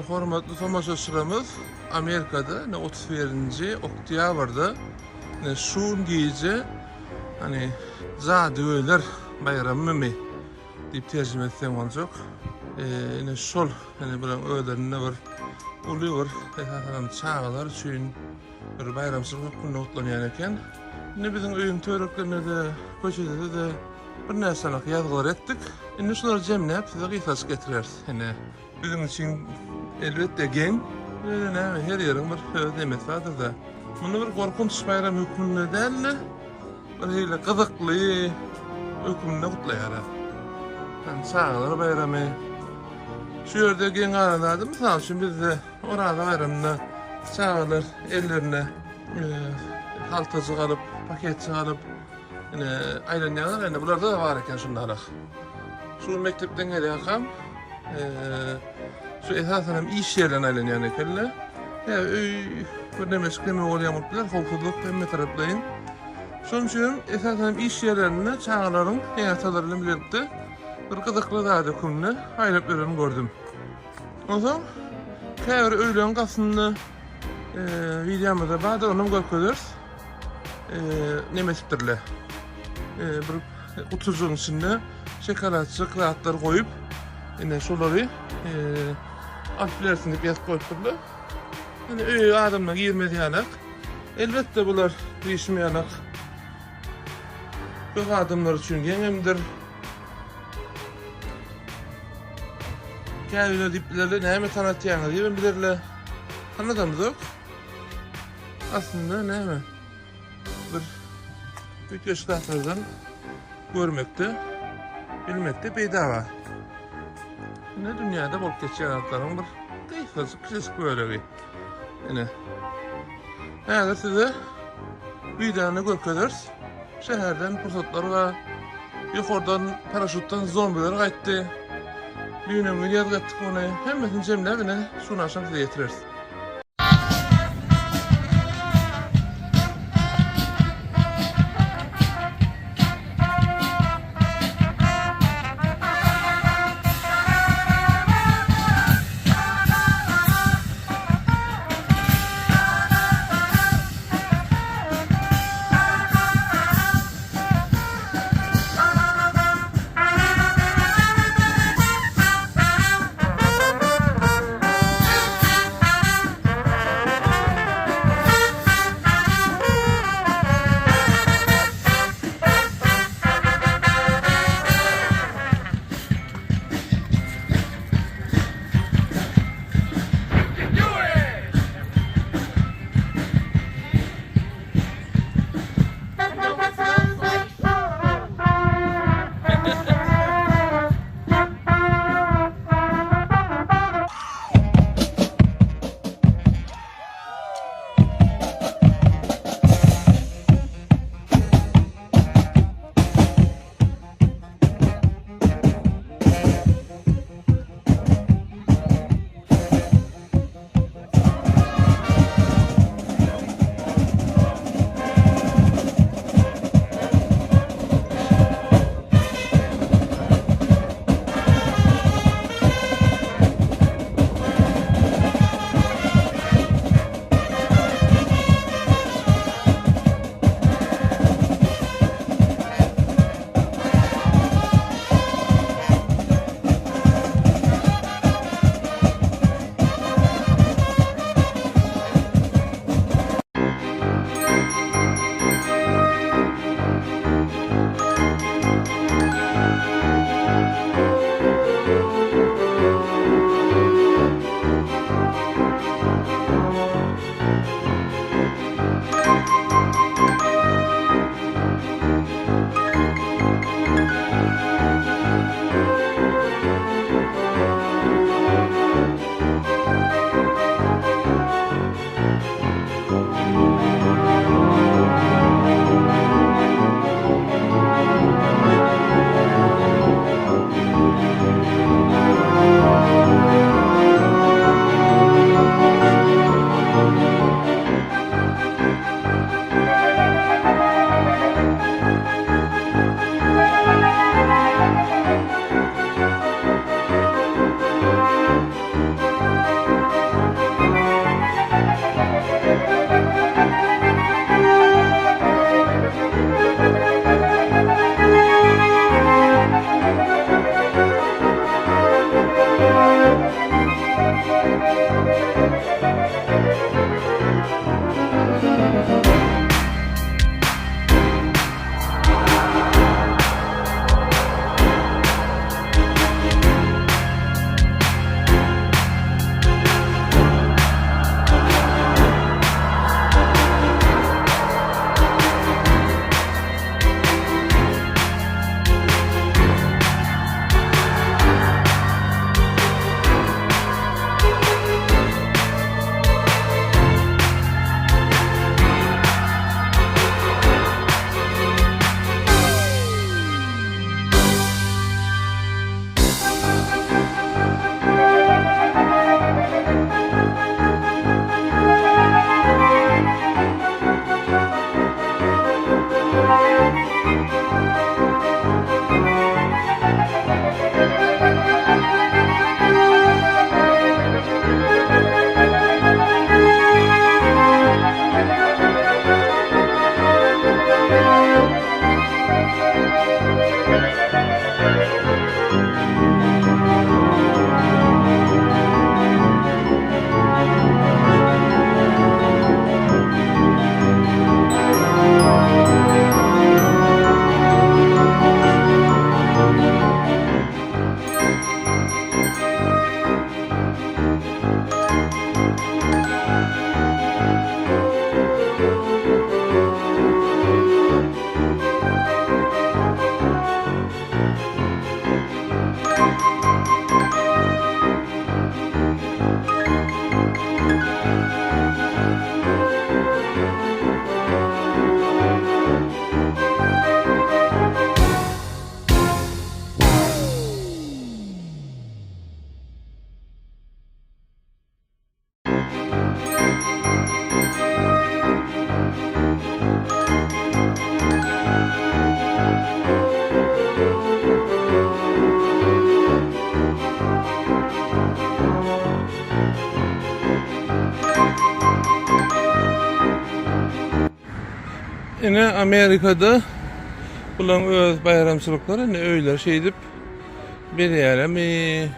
hormatly tomaşaçylarymyz Amerikada 31 oktýabrda şuun gece hani zadöler bayrammy diýip terjime etsem boljak. Şol hani bilen öýlerinde bir uly bir haram çağlar üçin bir bayramsyz gün otlanýan eken. Bizim öýün töreklerine de köçede de bir näselik ýazgylar etdik. Indi şular jemläp size gysas getireriz. Bizim için elbette gen her yerin bir demet vardır da. Bunu bir korkunç bayram hükmünde değil de böyle kızıklı hükmünde kutlayar. Yani sağlar bayramı. Şu yerde gen aradadı. Misal için biz de orada bayramda sağlar ellerine haltacı alıp, paketçi alıp aylanyanlar. Yani bunlarda da var eken şunlara. Şu mektepten geliyorkam şu esasen hem iş yerlerine aylanyan ekenler. Ya bir demeçkleme olayamutlar, howpsuzlyk hem taraplayın. Şoň üçin esasen hem iş yerlerine çağalaryň ýatalarını birlikde bir gyzykly zat hükümli aýlap bereni gördüm. Oňa käbir öýlen gasyny videomyzda bada onu görkezeriz. Nemesipdirler. Bir kutucuğun içinde şokolatlar koyup şolary alplersin diýip ýazyp goýupdyrlar. Adamlar girmediýanak. Elbette bular değişmeýanak. Bu adamlar üçin geňemdir. Käbirler diýiplerle näme tanatýaňyz diýip bilerler. Tanadamyz. Aslında näme? Bir videoşlardan görmekde, bilmekde beýdawa. Ne dünyada bolup geçýän adamlaryň bir kysy bölegi. Häzir size videonu görkezeriz. Şäherden pursatlar we ýokardan paraşutdan zombiler gaýtdy. Düýnüňe ýazgatdyk ony. Hemmesini jemläp şunu aşam size getireriz. Yine Amerika'da bulan öz bayramçılıkları ne öyler şey edip berýärler mi,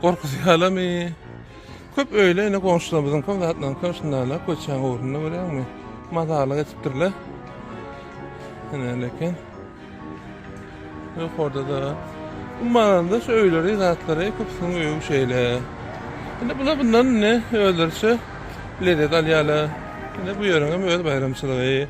korkutýarlar mı? Köp öyle ne komşularymyzyň köpdatlaryň köşündalar köçäň uğruna görýärmi? Mazarlyk etipdirler. Ene lekin orada da umarında şöyleri zatlary köpsüň öýü şeyler. Ene bundan ne öldürse ledet alýarlar. Ene bu ýöreňe öz bayramçylygy